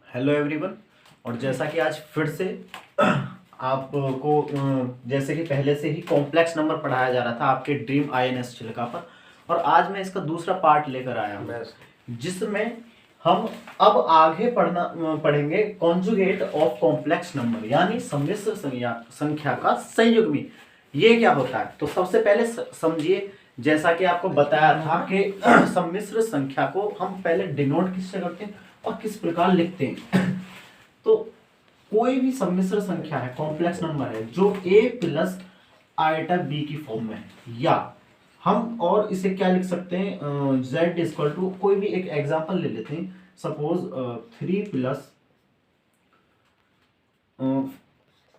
Hello everyone. और जैसा कि आज फिर से आपको जैसे कि पहले से ही कॉम्प्लेक्स नंबर पढ़ाया जा रहा था आपके ड्रीम आईएनएस चिल्का पर, और आज मैं इसका दूसरा पार्ट लेकर आया हूँ जिसमें हम अब आगे पढ़ेंगे कॉन्जुगेट ऑफ कॉम्प्लेक्स नंबर, यानी सम्मिश्र संख्या का संयुग्मी। ये क्या होता है? तो सबसे पहले समझिए, जैसा कि आपको बताया था कि सम्मिश्र संख्या को हम पहले डिनोट किससे करते हैं और किस प्रकार लिखते हैं। तो कोई भी सम्मिश्र संख्या है, कॉम्प्लेक्स नंबर है जो a प्लस आइटा b की फॉर्म में है, या हम और इसे क्या लिख सकते हैं, z इक्वल टू कोई भी एक एग्जांपल ले लेते हैं, सपोज 3 प्लस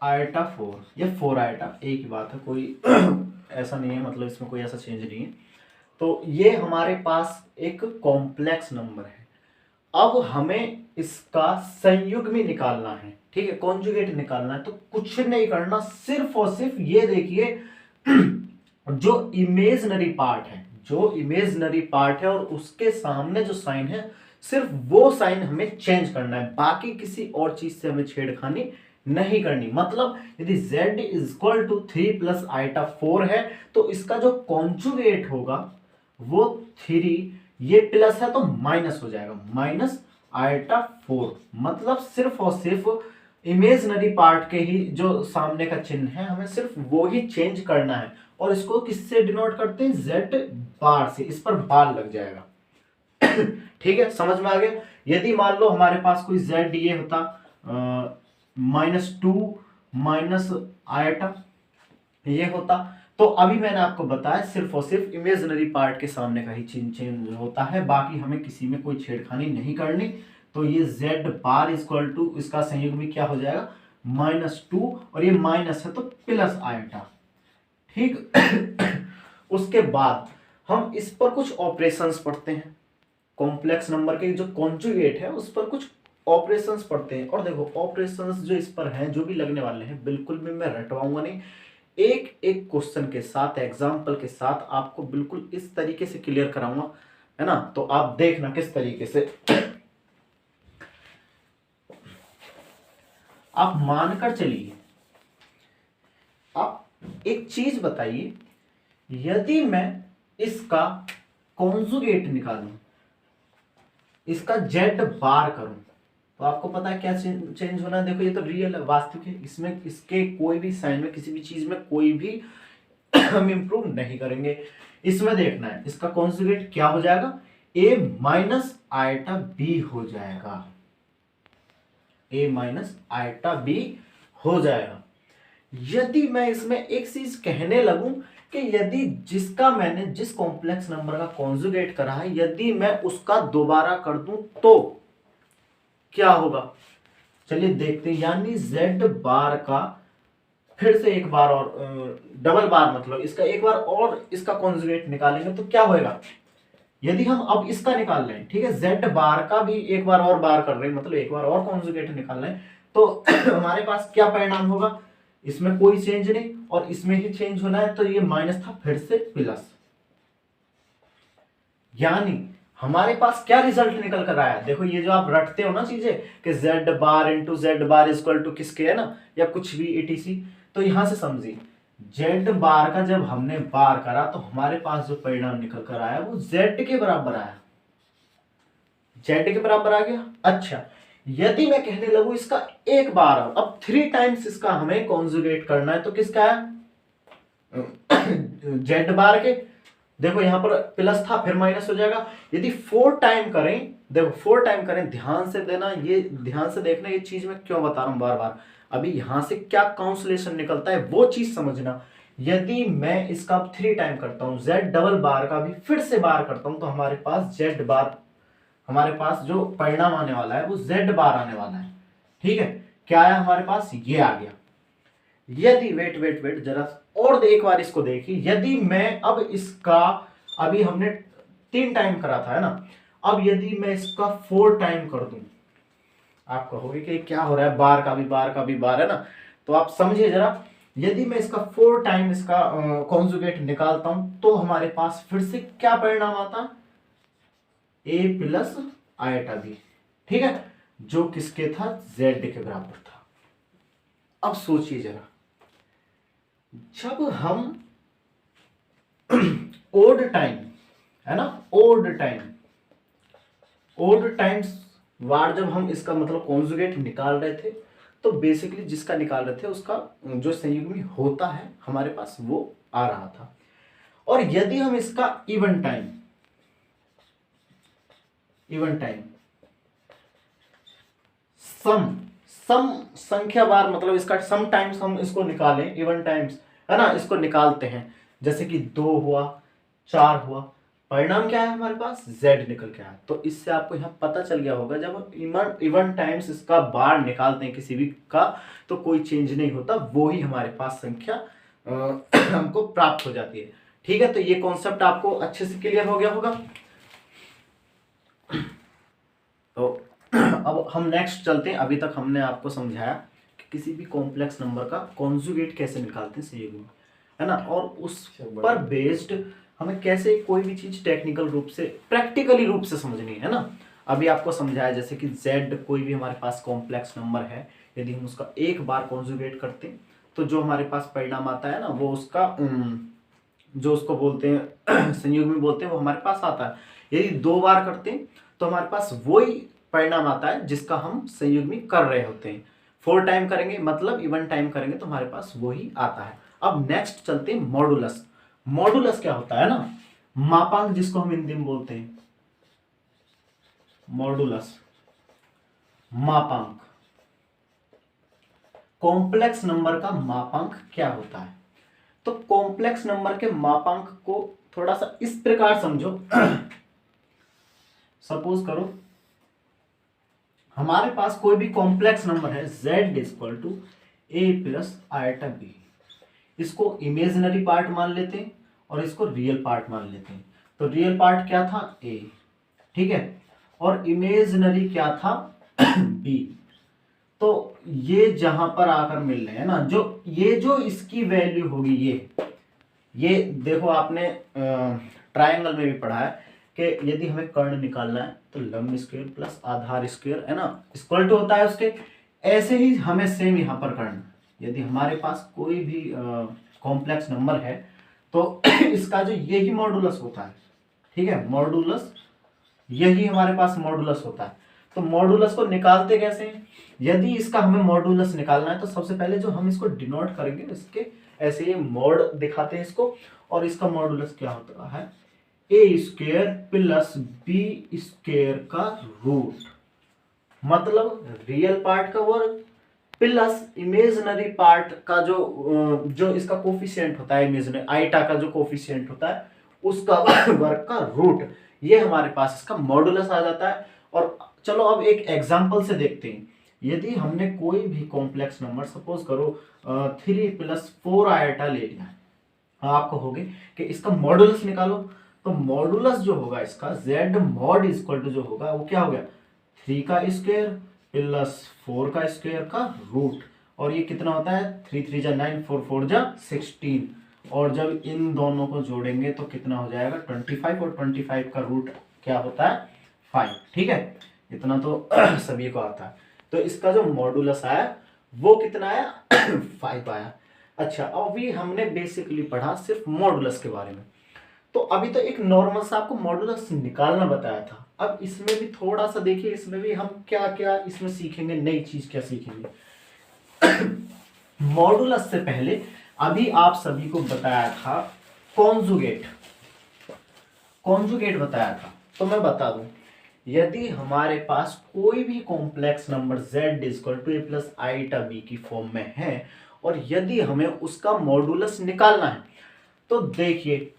आइटा 4 या 4 आइटा, एक ही बात है, कोई ऐसा नहीं है, मतलब इसमें कोई ऐसा चेंज नहीं है। तो ये हमारे पास एक कॉम्प्लेक्स नंबर है। अब हमें इसका संयुग्मी निकालना है, ठीक है, कॉन्जुगेट निकालना है। तो कुछ नहीं करना, सिर्फ और सिर्फ ये देखिए जो इमेजनरी पार्ट है, और उसके सामने जो साइन है, सिर्फ वो साइन हमें चेंज करना है, बाकी किसी और चीज से हमें छेड़खानी नहीं करनी। मतलब यदि z equal to 3 plus iota 4 है तो इसका जो कॉन्जुगेट होगा वो 3, ये प्लस है तो माइनस हो जाएगा, माइनस आइटा 4। मतलब सिर्फ और सिर्फ इमेजनरी पार्ट के ही जो सामने का चिन्ह है हमें सिर्फ वो ही चेंज करना है, और इसको किससे डिनोट करते हैं? z बार से, इस पर बार लग जाएगा। ठीक है, समझ में आ गया। यदि मान लो हमारे पास कोई z ये होता -2 माइनस आइटा ये होता, तो अभी मैंने आपको बताया सिर्फ और सिर्फ इमेजनरी पार्ट के सामने का ही चिन्ह चेंज होता है, बाकी हमें किसी में कोई छेड़खानी नहीं करनी। तो ये z बार इक्वल टू इसका संयुग्मी क्या हो जाएगा? -2, और ये माइनस है तो प्लस आइटा। ठीक। उसके बाद हम इस पर कुछ ऑपरेशंस पढ़ते हैं, कॉम्प्लेक्स नंबर के जो कॉन्जुगेट है उस पर कुछ ऑपरेशंस पढ़ते हैं। और देखो ऑपरेशंस जो इस पर हैं, जो भी लगने वाले हैं, बिल्कुल भी मैं रटवाऊंगा नहीं, एक एक क्वेश्चन के साथ, एग्जाम्पल के साथ आपको बिल्कुल इस तरीके से क्लियर कराऊंगा, है ना। तो आप देखना किस तरीके से। आप मानकर चलिए, आप एक चीज बताइए, यदि मैं इसका कॉन्जुगेट निकालूं, इसका जेड बार करूं, तो आपको पता है क्या चेंज होना है। देखो ये तो रियल है, वास्तविक है, इसमें इसके कोई भी साइन में, किसी भी चीज में कोई भी हम इंप्रूव नहीं करेंगे। इसमें देखना है इसका कॉन्जुगेट क्या हो जाएगा, a माइनस आइटा b हो जाएगा, a माइनस आइटा b हो जाएगा। यदि मैं इसमें एक चीज कहने लगूं कि यदि जिसका मैंने जिस कॉम्प्लेक्स नंबर का कॉन्जुगेट करा है, यदि मैं उसका दोबारा कर दूं तो क्या होगा, चलिए देखते हैं। यानी z बार का फिर से एक बार और डबल बार, मतलब इसका एक बार और इसका कॉन्जुगेट निकालेंगे तो क्या होएगा। यदि हम अब इसका निकाल रहे हैं, ठीक है, z बार का भी एक बार और बार कर रहे हैं, मतलब एक बार और कॉन्जुगेट निकाल रहे हैं, तो हमारे पास क्या परिणाम होगा, इसमें कोई चेंज नहीं और इसमें ही चेंज होना है, तो ये माइनस था फिर से प्लस। यानी हमारे पास क्या रिजल्ट निकल कर आया, देखो ये जो आप रटते हो ना चीजें कि z bar into z bar equal to किसके, है ना, या कुछ भी etc, तो यहां से समझिए z बार का जब हमने बार करा तो हमारे पास जो परिणाम निकल कर आया वो z के बराबर आया, z के बराबर आ गया। अच्छा, यदि मैं कहने लगूं इसका एक बार, अब 3 टाइम्स इसका हमें कॉन्जुगेट करना है, तो किसका आया, z बार के। देखो यहां पर प्लस था फिर माइनस हो जाएगा। यदि 4 टाइम करें, देखो 4 टाइम करें, ध्यान से देना, ये ध्यान से देखना, ये चीज मैं क्यों बता रहा हूं बार बार, अभी यहां से क्या काउंसलेशन निकलता है वो चीज समझना। यदि मैं इसका 3 टाइम करता हूं, z डबल बार का भी फिर से बार करता हूं, तो हमारे पास z बार, हमारे पास जो परिणाम आने वाला है वो z बार आने वाला है। ठीक है, क्या आया हमारे पास, ये आ गया। यदि वेट वेट वेट जरा और एक बार इसको देखिए, यदि मैं अब इसका, अभी हमने 3 टाइम करा था, है ना, अब यदि मैं इसका 4 टाइम कर दूं, आप कहोगे कि क्या हो रहा है, बार का भी बार का भी बार, है ना, तो आप समझिए जरा, यदि मैं इसका 4 टाइम इसका कॉन्जुगेट निकालता हूं तो हमारे पास फिर से क्या परिणाम आता है, a प्लस आइटा b। ठीक है, जो किसके था, z के बराबर था। अब सोचिए जरा, जब हम ओड टाइम है ना, ओड टाइम्स वार जब हम इसका मतलब कॉन्जुगेट निकाल रहे थे, तो बेसिकली जिसका निकाल रहे थे उसका जो संयुग्मी होता है हमारे पास वो आ रहा था। और यदि हम इसका इवन टाइम सम संख्या बार मतलब इसका सम टाइम्स हम इसको निकालें, इवन टाइम्स है ना, इसको निकालते हैं, जैसे कि 2 हुआ, 4 हुआ, परिणाम क्या है हमारे पास, z निकल के आया। तो इससे आपको यहाँ पता चल गया होगा, जब हम इवन टाइम्स इसका बार निकालते हैं किसी भी का, तो कोई चेंज नहीं होता, वो ही हमारे पास संख्या हमको प्राप्त हो जाती है। ठीक है, तो ये कॉन्सेप्ट आपको अच्छे से क्लियर हो गया होगा। तो अब हम नेक्स्ट चलते हैं। अभी तक हमने आपको समझाया कि किसी भी कॉम्प्लेक्स नंबर का कॉन्जुगेट कैसे निकालते हैं संयुग्मी, है ना, और उस पर बेस्ड हमें कैसे कोई भी चीज टेक्निकल रूप से, प्रैक्टिकली रूप से समझनी है ना। अभी आपको समझाया जैसे कि z कोई भी हमारे पास कॉम्प्लेक्स नंबर है, यदि हम उसका एक बार कॉन्जुगेट करते हैं तो जो हमारे पास परिणाम आता है ना, वो उसका जो उसको बोलते हैं संयुग्मी बोलते हैं, वो हमारे पास आता है। यदि 2 बार करते हैं तो हमारे पास वही परिणाम आता है जिसका हम संयुग्मी कर रहे होते हैं। 4 टाइम करेंगे मतलब इवन टाइम करेंगे तो हमारे पास वही आता है। अब नेक्स्ट चलते हैं मॉडुलस। मॉडुलस क्या होता है ना, मापांक जिसको हम हिंदी में बोलते हैं मॉडुलस, मापांक। कॉम्प्लेक्स नंबर का मापांक क्या होता है, तो कॉम्प्लेक्स नंबर के मापांक को थोड़ा सा इस प्रकार समझो। सपोज करो हमारे पास कोई भी कॉम्प्लेक्स नंबर है z equal to a plus iota B. इसको इमेजिनरी पार्ट मान लेते हैं और इसको रियल पार्ट मान लेते हैं। तो रियल पार्ट क्या था, a, ठीक है, और इमेजिनरी क्या था, b। तो ये जहां पर आकर मिल रहे हैं ना, जो इसकी वैल्यू होगी, ये देखो आपने ट्रायंगल में भी पढ़ा है कि यदि हमें कर्ण निकालना है तो लंब स्क्वायर प्लस आधार स्क्वायर, है ना, इक्वल टू होता है उसके। ऐसे ही हमें सेम यहाँ पर करना, यदि हमारे पास कोई भी कॉम्प्लेक्स नंबर है तो इसका जो यही मॉडुलस होता है, ठीक है, मॉडुलस यही हमारे पास मॉडुलस होता है। तो मॉडुलस को निकालते कैसे हैं, यदि इसका हमें मॉडुलस निकालना है तो सबसे पहले जो हम इसको डिनोट करेंगे, इसके ऐसे ये मॉड दिखाते हैं इसको, और इसका मॉडुलस क्या होता है, ए स्क्वायर प्लस बी स्क्वायर का रूट, मतलब रियल पार्ट का वर्ग प्लस इमेजिनरी पार्ट का जो इसका कोफिशिएंट होता है, इमेजिनरी आइटा का जो कोफिशिएंट होता है उसका वर्ग का रूट, ये हमारे पास इसका मॉडुलस आ जाता है। और चलो अब एक एग्जांपल से देखते हैं। यदि हमने कोई भी कॉम्प्लेक्स नंबर सपोज करो 3 प्लस 4 आइटा ले लिया, आपको होगे कि इसका मॉडुलस निकालो, तो मॉडुलस जो होगा इसका z मॉड इक्वल टू जो होगा वो क्या हो गया, 3 का स्क्वायर प्लस 4 का स्क्वायर का रूट, और ये कितना होता है, 3 3 जा 9, 4 4 जा 16, और जब इन दोनों को जोड़ेंगे तो कितना हो जाएगा 25, और 25 का रूट क्या होता है 5। ठीक है, इतना तो सभी को आता है। तो इसका जो मॉडुलस आया वो कितना आया 5 आया। अच्छा, अभी हमने बेसिकली पढ़ा सिर्फ मॉडुलस के बारे में, तो अभी तो एक नॉर्मल सा आपको मॉडुलस निकालना बताया था। अब इसमें भी थोड़ा सा देखिए, इसमें भी हम क्या क्या इसमें सीखेंगे, नई चीज क्या सीखेंगे। मॉडुलस से पहले अभी आप सभी को बताया था कॉन्जुगेट बताया था। तो मैं बता दूं, यदि हमारे पास कोई भी complex number z equal to a plus iota b की फॉर्म में है और यदि हमें उसका मॉडुलस निकालना है, तो देखिए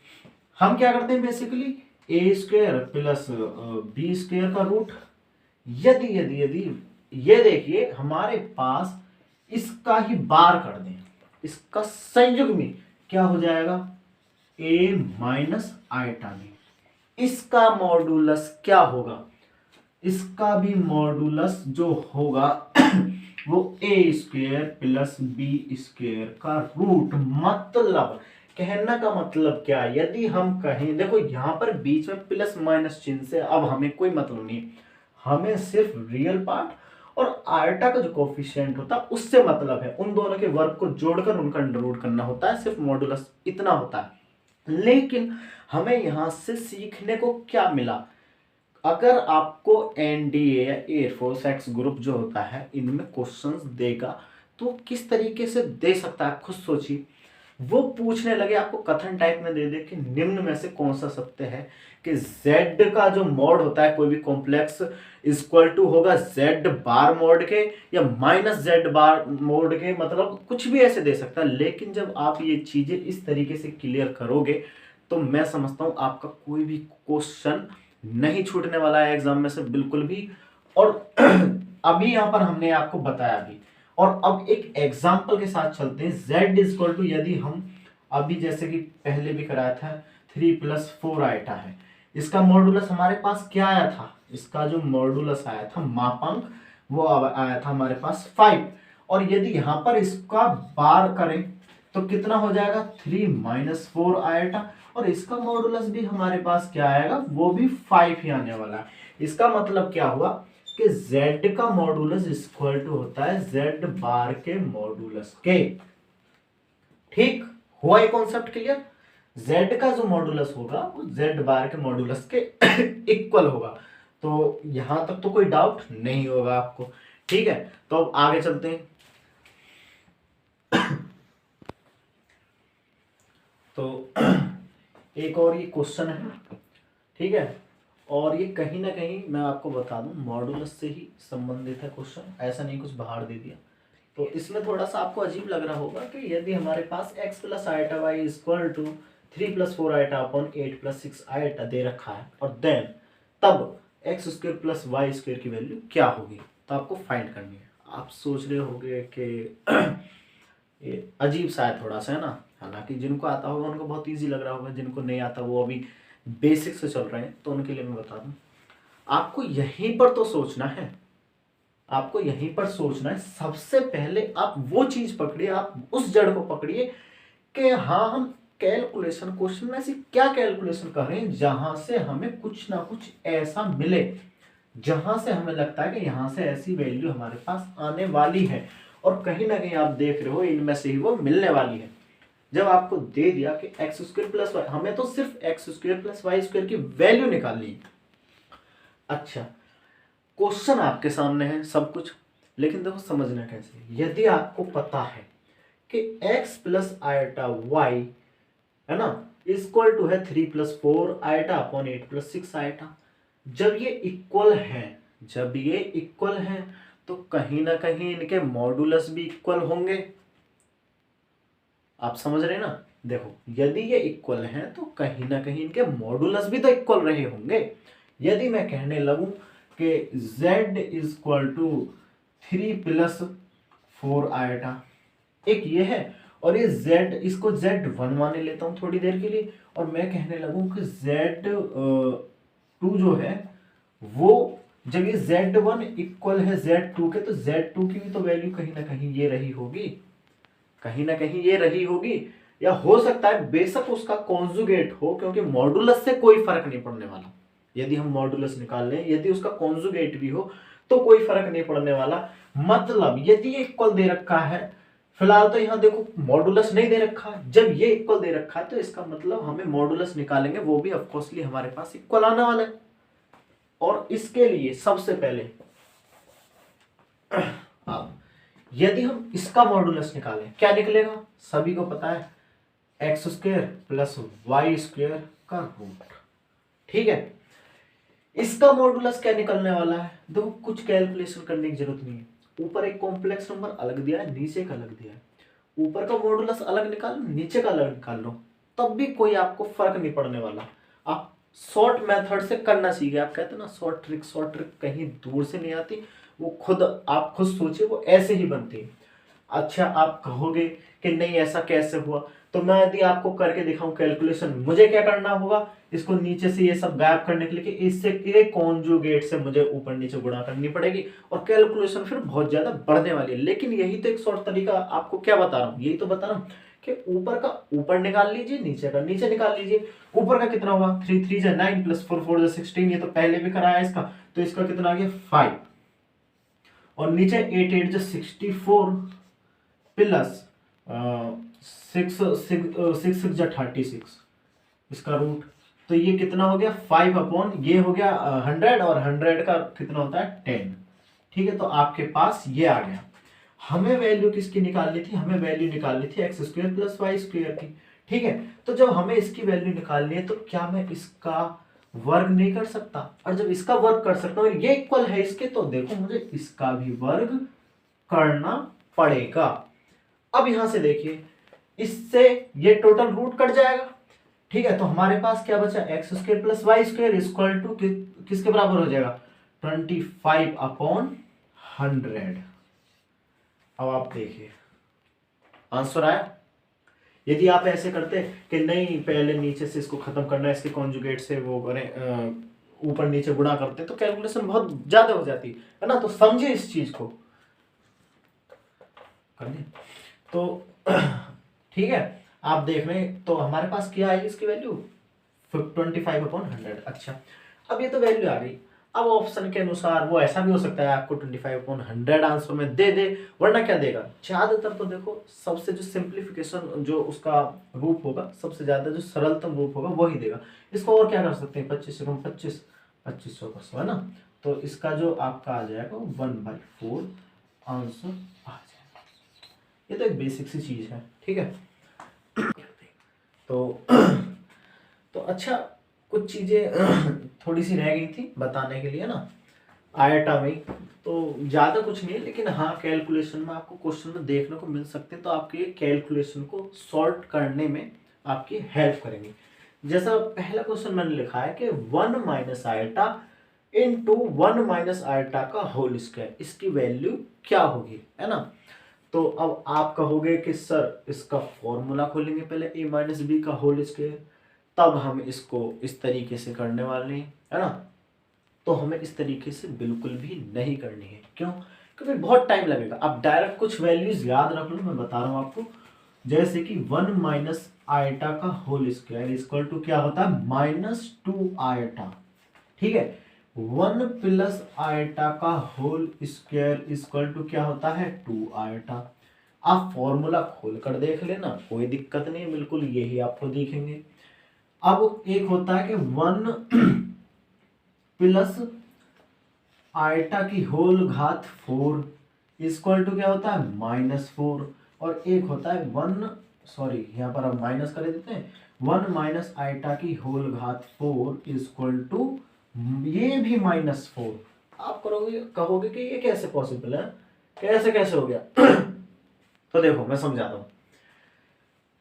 हम क्या करते हैं, basically a square plus b square का रूट, यदि यदि यदि ये देखिए हमारे पास इसका ही बार कर दें, इसका संयुग्मी क्या हो जाएगा a माइनस आइटा b, इसका मॉडुलस क्या होगा, इसका भी मॉडुलस जो होगा वो a square plus b square का रूट। मतलब कहना का मतलब क्या, यदि हम कहें, देखो यहां पर बीच में प्लस माइनस चिन्ह से अब हमें कोई मतलब नहीं, हमें सिर्फ रियल पार्ट और आयटा का जो कोफिशिएंट होता है उससे मतलब है उन दोनों के वर्ग को जोड़कर उनका अंडर रूट करना होता है, सिर्फ मॉडुलस इतना होता है। लेकिन हमें यहां से सीखने को क्या मिला, अगर आपको एनडीए या एयरफोर्स एक्स ग्रुप जो होता है इनमें क्वेश्चंस देगा तो किस तरीके से दे सकता है, खुद सोचिए। वो पूछने लगे आपको कथन टाइप में दे दे कि निम्न में से कौन सा सत्य है कि z का जो मॉड होता है कोई भी कॉम्प्लेक्स इक्वल टू होगा z बार मॉड के या माइनस z बार मॉड के, मतलब कुछ भी ऐसे दे सकता है। लेकिन जब आप ये चीजें इस तरीके से क्लियर करोगे तो मैं समझता हूं आपका कोई भी क्वेश्चन नहीं छूटने वाला है एग्जाम में से बिल्कुल भी। और अभी यहां पर हमने आपको बताया भी, और अब एक एग्जांपल के साथ चलते हैं। z इक्वल टू, यदि हम अभी जैसे कि पहले भी कराया था 3+4 आयटा है, इसका मॉडुलस हमारे पास क्या आया था, इसका जो मॉडुलस आया था मापांक वो आया था हमारे पास 5। और यदि यहां पर इसका बार करें तो कितना हो जाएगा 3-4 आयटा, और इसका मॉडुलस भी हमारे पास क्या आएगा, वो भी 5 ही आने वाला है। इसका मतलब क्या हुआ कि z का मॉडुलस इक्वल टू होता है z बार के मॉडुलस के। ठीक हुआ ये कॉन्सेप्ट क्लियर। z का जो मॉडुलस होगा वो z बार के मॉडुलस के इक्वल होगा। तो यहां तक तो कोई डाउट नहीं होगा आपको। ठीक है, तो अब आगे चलते हैं। तो एक और ये क्वेश्चन है, ठीक है, और ये कहीं ना कहीं मैं आपको बता दूं मॉडुलस से ही संबंधित है क्वेश्चन, ऐसा नहीं कुछ बाहर दे दिया। तो इसमें थोड़ा सा आपको अजीब लग रहा होगा कि यदि हमारे पास x plus iota y equal to 3+4 iota upon 8+6 iota दे रखा है, और देन तब x square plus y square की वैल्यू क्या होगी, तो आपको फाइंड करनी है। आप सोच रहे होंगे कि ये अजीब सा है थोड़ा सा, है ना। हालांकि जिनको आता होगा उनको बहुत इजी लग रहा होगा, जिनको नहीं आता वो अभी बेसिक से चल रहे हैं, तो उनके लिए मैं बता दूं। आपको यहीं पर तो सोचना है, आपको यहीं पर सोचना है। सबसे पहले आप वो चीज पकड़िए, आप उस जड़ को पकड़िए कि हाँ हम कैलकुलेशन क्वेश्चन में ऐसी क्या कैलकुलेशन कर रहे हैं जहां से हमें कुछ ना कुछ ऐसा मिले, जहां से हमें लगता है कि यहां से ऐसी वैल्यू हमारे पास आने वाली है, और कहीं ना कहीं आप देख रहे हो इनमें से ही वो मिलने वाली है। जब आपको दे दिया कि एक्स स्क्वायर प्लस वाई, हमें तो सिर्फ x square plus y square की वैल्यू निकालनी है। अच्छा, क्वेश्चन आपके सामने है सब कुछ, लेकिन देखो समझना कैसे। यदि आपको पता है कि x प्लस आयटा वाई है ना इक्वल टू है 3+4 आयटा अपॉन 8+6 आयटा, जब ये इक्वल है, जब ये इक्वल है तो कहीं ना कहीं इनके मॉडुलस भी इक्वल होंगे। आप समझ रहे हैं ना। देखो यदि ये इक्वल है तो कहीं ना कहीं इनके मॉडुलस भी तो इक्वल रहे होंगे। यदि मैं कहने लगूं कि z इक्वल टू 3+4 आयटा, एक ये है, और ये z, इसको z1 माने लेता हूं थोड़ी देर के लिए, और मैं कहने लगूं कि z2 जो है वो, जब ये z1 इक्वल है z2 के, तो z2 की भी तो वैल्यू कहीं ना कहीं ये रही होगी, कहीं ना कहीं ये रही होगी। या हो सकता है बेशक उसका कॉन्जुगेट हो, क्योंकि मॉडुलस से कोई फर्क नहीं पड़ने वाला। यदि हम मॉडुलस निकाल लें, यदि उसका कॉन्जुगेट भी हो तो कोई फर्क नहीं पड़ने वाला। मतलब यदि ये इक्वल दे रखा है, फिलहाल तो यहां देखो मॉडुलस नहीं दे रखा है, जब ये इक्वल दे रखा है तो इसका मतलब हमें मॉडुलस निकालेंगे, वो भी ऑफकोर्सली हमारे पास इक्वल आने वाला है। और इसके लिए सबसे पहले यदि हम इसका मॉडुलस निकालें क्या निकलेगा, सभी को पता है x square plus y square का रूट। ठीक है, इसका मॉडुलस क्या निकलने वाला है, देखो कुछ कैलकुलेशन करने की जरूरत नहीं है। ऊपर एक कॉम्प्लेक्स नंबर अलग दिया है, नीचे का अलग दिया है, ऊपर का मॉडुलस अलग निकाल लो, नीचे का अलग निकाल लो, तब भी कोई आपको फर्क नहीं पड़ने वाला। आप शॉर्ट मेथड से करना सीखे। आप कहते हैं ना शॉर्ट ट्रिक कहीं दूर से नहीं आती, वो खुद आप खुद सोचिए वो ऐसे ही बनती है। अच्छा, आप कहोगे कि नहीं ऐसा कैसे हुआ, तो मैं यदि आपको करके दिखाऊं कैलकुलेशन, मुझे क्या करना होगा, इसको नीचे से ये सब गायब करने के लिए कि इससे एक कॉन्जुगेट से मुझे ऊपर नीचे गुणा करनी पड़ेगी, और कैलकुलेशन फिर बहुत ज्यादा बढ़ने वाली है। लेकिन यही तो एक शॉर्ट तरीका आपको क्या बता रहा हूँ, यही तो बता रहा हूँ कि ऊपर का ऊपर निकाल लीजिए, नीचे का नीचे निकाल लीजिए। ऊपर का कितना होगा 3 3 जा 9 प्लस 4 4 जा 16, ये तो पहले भी कराया इसका, तो इसका कितना आ गया 5, और नीचे 8 8 जो 64 प्लस 6 जो 36 इसका रूट, तो ये कितना हो गया 5 अपॉन ये हो गया 100 और 100 का कितना होता है 10। ठीक है, तो आपके पास ये आ गया। हमें वैल्यू किसकी निकालनी थी, हमें वैल्यू निकालनी थी x square plus y square की। ठीक है, तो जब हमें इसकी वैल्यू निकालनी है तो क्या मैं इसका वर्ग नहीं कर सकता, और जब इसका वर्ग कर सकता हूँ ये इक्वल है इसके, तो देखो मुझे इसका भी वर्ग करना पड़ेगा। अब यहां से देखिए इससे ये टोटल रूट कट जाएगा। ठीक है, तो हमारे पास क्या बचा, x square plus y square equal to किसके बराबर हो जाएगा 25 अपॉन 100। अब आप देखिए आंसर आया। यदि आप ऐसे करते कि नहीं पहले नीचे से इसको खत्म करना है, इसके कॉन्जुगेट से वो करें ऊपर नीचे गुणा करते तो कैलकुलेशन बहुत ज्यादा हो जाती है ना। तो समझे इस चीज को करने तो ठीक है। आप देख रहे हैं तो हमारे पास क्या आई इसकी वैल्यू 25 अपॉन 100। अच्छा, अब ये तो वैल्यू आ गई। अब ऑप्शन के अनुसार वो ऐसा भी हो सकता है आपको 25 अपॉन 100 आंसर में दे दे, वरना क्या देगा ज्यादातर तो देखो सबसे जो सिंप्लीफिकेशन जो उसका रूप होगा, सबसे ज्यादा जो सरलतम रूप होगा वही देगा। इसको और क्या कर सकते हैं 25 से 25 2500 है ना, तो इसका जो आपका आ जाएगा 1/4 आंसर आ जाएगा। ये तो एक बेसिक सी चीज है। ठीक है, तो अच्छा कुछ चीजें थोड़ी सी रह गई थी बताने के लिए ना आयटा में, तो ज्यादा कुछ नहीं है, लेकिन हाँ कैलकुलेशन में आपको क्वेश्चन में देखने को मिल सकते हैं, तो आपके कैलकुलेशन को सॉल्व करने में आपकी हेल्प करेंगे। जैसा पहला क्वेश्चन मैंने लिखा है कि 1 minus eta into 1 minus eta का होल स्क्वायर, इसकी वैल्यू क्या होगी, है ना। तो अब आप कहोगे कि सर इसका फॉर्मूला खोलेंगे पहले a माइनस बी का होल स्क्वायर, तब हम इसको इस तरीके से करने वाले हैं, है ना। तो हमें इस तरीके से बिल्कुल भी नहीं करनी है। क्यों, क्योंकि बहुत टाइम लगेगा। अब डायरेक्ट कुछ वैल्यूज याद रख लो, मैं बता रहा हूं आपको। जैसे कि 1 माइनस आयटा का होल स्क्वायर इक्वल टू क्या होता है -2 आयटा। ठीक है, 1 प्लस आयटा का होल स्क्वायर इक्वल टू क्या होता है 2 आयटा। आप फॉर्मूला खोल कर देख लेना, कोई दिक्कत नहीं है, बिल्कुल यही आपको दिखेंगे। अब एक होता है कि 1 प्लस आयटा की होल घात 4 इक्वल टू क्या होता है -4, और एक होता है 1 सॉरी यहाँ पर हम माइनस कर देते हैं 1 माइनस आयटा की होल घात 4 इक्वल टू ये भी -4। आप कहोगे कि ये कैसे पॉसिबल है, कैसे कैसे हो गया तो देखो मैं समझाता हूं।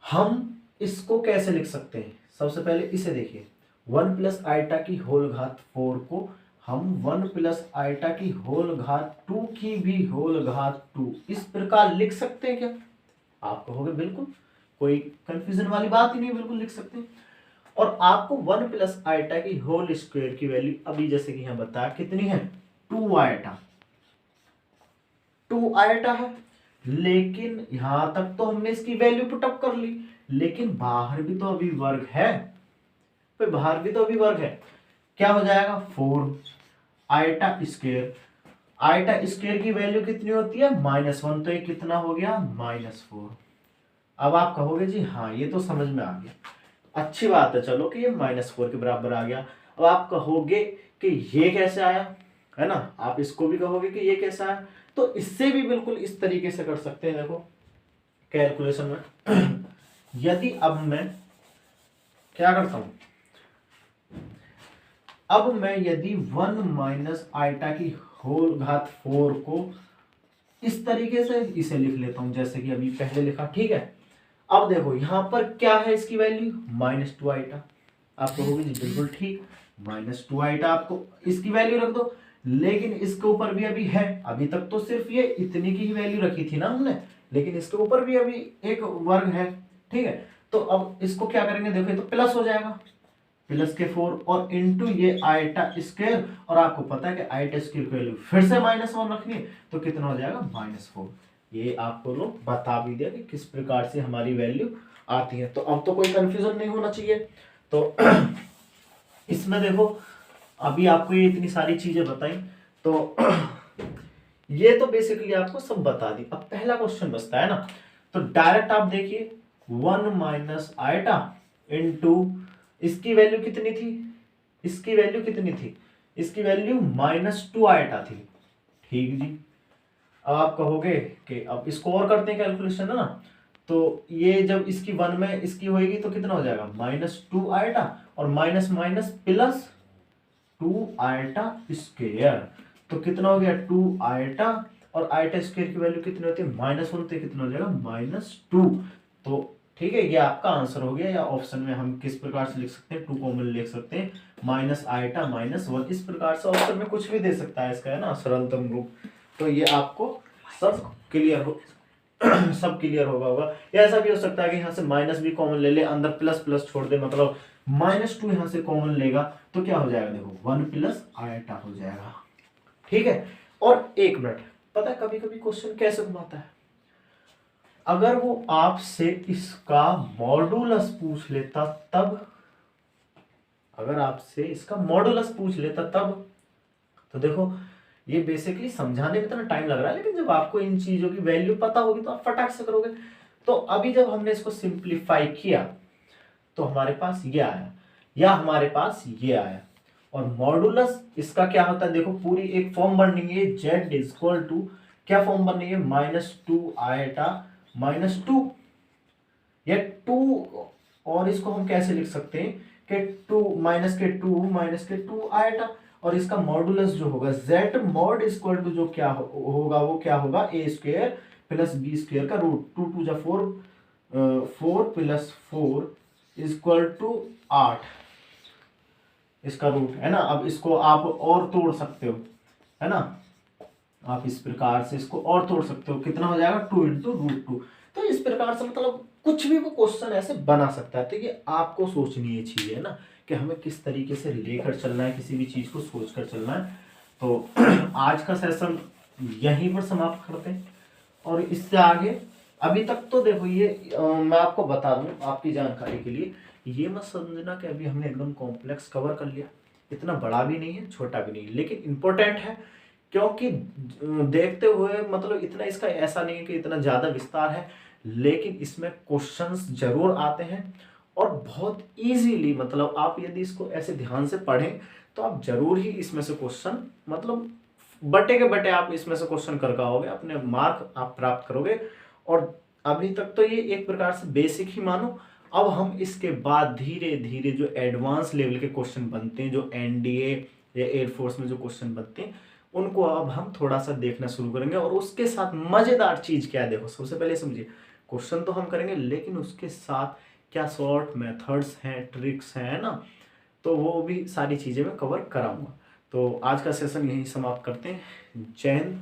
हम इसको कैसे लिख सकते हैं, सबसे पहले इसे देखिए 1 प्लस आयटा की होल घात 4 को हम 1 प्लस आयटा की होल घात 2 की भी होल घात 2 इस प्रकार लिख सकते हैं क्या। आप कहोगे बिल्कुल, कोई कंफ्यूजन वाली बात ही नहीं, बिल्कुल लिख सकते हैं। और आपको 1 प्लस आयटा की होल स्क्वायर की वैल्यू अभी जैसे कि यहां बताया कितनी है 2 आयटा, 2 आयटा है। लेकिन यहां तक तो हमने इसकी वैल्यू पुटअप कर ली, लेकिन बाहर भी तो अभी वर्ग है, तो बाहर भी तो अभी वर्ग है। क्या हो जाएगा 4 आयटा स्क्वायर, आयटा स्क्वायर की वैल्यू कितनी होती है -1, तो ये कितना हो गया -4। अब आप कहोगे जी हाँ ये तो समझ में आ गया, अच्छी बात है, चलो कि ये -4 के बराबर आ गया। अब आप कहोगे कि ये कैसे आया, है ना, आप इसको भी कहोगे कि ये कैसा आया, तो इससे भी बिल्कुल इस तरीके से कर सकते हैं। देखो कैलकुलेशन में यदि अब मैं क्या करता हूं, अब मैं यदि 1 माइनस आयटा की होल घात 4 को इस तरीके से इसे लिख लेता हूं जैसे कि अभी पहले लिखा। ठीक है, अब देखो यहां पर क्या है इसकी वैल्यू -2 आयटा। आप कहोगे जी बिल्कुल ठीक, -2 आयटा आपको इसकी वैल्यू रख दो, लेकिन इसके ऊपर भी अभी है, अभी तक तो सिर्फ ये इतनी की ही वैल्यू रखी थी ना हमने, लेकिन इसके ऊपर भी अभी एक वर्ग है। ठीक है, तो अब इसको क्या करेंगे, देखो तो प्लस हो जाएगा, प्लस के 4 और इंटू ये आयटा स्क्वायर, और आपको पता है कि आयटा स्क्वायर की वैल्यू फिर से -1 रखनी है, तो कितना हो जाएगा -4। ये आपको लोग बता भी दिया कि किस प्रकार से हमारी वैल्यू आती है, तो अब तो कोई कंफ्यूजन नहीं होना चाहिए। तो इसमें देखो अभी आपको ये इतनी सारी चीजें बताई, तो ये तो बेसिकली आपको सब बता दी। अब पहला क्वेश्चन बचता है ना, तो डायरेक्ट आप देखिए 1 माइनस आयटा इंटू इसकी वैल्यू कितनी थी, इसकी वैल्यू कितनी थी, इसकी वैल्यू -2 आयटा थी। ठीक जी। अब आप कहोगे कि अब इसको और करते हैं कैलकुलेशन, है ना, तो ये जब इसकी 1 में इसकी होएगी तो कितना हो जाएगा, -2 आयटा और minus minus plus 2 eta square, तो कितना हो गया 2 आयटा, और आयटा स्क्वायर की वैल्यू कितनी होती है -1, तो कितना हो जाएगा -2। तो ठीक है, ये आपका आंसर हो गया। या ऑप्शन में हम किस प्रकार से लिख सकते हैं, 2 कॉमन लिख सकते हैं, माइनस आयटा -1, इस प्रकार से ऑप्शन में कुछ भी दे सकता है इसका, है ना, सरलतम रूप। तो ये आपको सब क्लियर हो सब क्लियर होगा। या ऐसा भी हो सकता है कि यहाँ से माइनस भी कॉमन ले ले, अंदर प्लस प्लस छोड़ दे, मतलब -2 यहाँ से कॉमन लेगा तो क्या हो जाएगा, देखो 1 प्लस आयटा हो जाएगा। ठीक है। और एक मिनट, पता है कभी कभी क्वेश्चन कैसे घुमाता है, अगर वो आपसे इसका मॉडुलस पूछ लेता तब, अगर आपसे इसका मॉडुलस पूछ लेता तब, तो देखो ये बेसिकली समझाने में इतना टाइम लग रहा है, लेकिन जब आपको इन चीजों की वैल्यू पता होगी तो आप फटाक से करोगे। तो अभी जब हमने इसको सिंप्लीफाई किया तो हमारे पास ये आया, या हमारे पास ये आया। और मॉडुलस इसका क्या होता है, देखो पूरी एक फॉर्म बननी है, z इक्वल टू क्या फॉर्म बननी है, -2 आयटा -2, या 2, और इसको हम कैसे लिख सकते हैं कि 2 आयटा, और इसका मॉडुलस जो होगा z मॉड इक्वल टू जो क्या होगा, वो क्या होगा, a square plus b square का रूट, 2 2 जा 4, 4 प्लस 4 इक्वल टू 8, इसका रूट, है ना। अब इसको आप और तोड़ सकते हो, है ना, आप इस प्रकार से इसको और तोड़ सकते हो, कितना हो जाएगा 2 इंटू √2। तो इस प्रकार से मतलब कुछ भी वो क्वेश्चन ऐसे बना सकता है। तो ये आपको सोचनी है चीज, है ना, कि हमें किस तरीके से लेकर चलना है, किसी भी चीज को सोच कर चलना है। तो आज का सेशन यहीं पर समाप्त करते हैं, और इससे आगे अभी तक तो देखो ये मैं आपको बता दूं आपकी जानकारी के लिए, ये मत समझना कि अभी हमने एकदम कॉम्प्लेक्स कवर कर लिया, इतना बड़ा भी नहीं है छोटा भी नहीं है, लेकिन इंपॉर्टेंट है, क्योंकि देखते हुए मतलब इतना इसका ऐसा नहीं है कि इतना ज़्यादा विस्तार है, लेकिन इसमें क्वेश्चंस जरूर आते हैं, और बहुत इजीली, मतलब आप यदि इसको ऐसे ध्यान से पढ़ें तो आप जरूर ही इसमें से क्वेश्चन, मतलब बटे के बटे आप इसमें से क्वेश्चन कर पाओगे, अपने मार्क आप प्राप्त करोगे। और अभी तक तो ये एक प्रकार से बेसिक ही मानो, अब हम इसके बाद धीरे धीरे जो एडवांस लेवल के क्वेश्चन बनते हैं, जो एनडीए या एयरफोर्स में जो क्वेश्चन बनते हैं, उनको अब हम थोड़ा सा देखना शुरू करेंगे। और उसके साथ मजेदार चीज क्या है, देखो सबसे पहले समझिए, क्वेश्चन तो हम करेंगे, लेकिन उसके साथ क्या शॉर्ट मेथड्स हैं, ट्रिक्स हैं, है ना, तो वो भी सारी चीजें मैं कवर कराऊंगा। तो आज का सेशन यहीं समाप्त करते हैं। जय हिंद।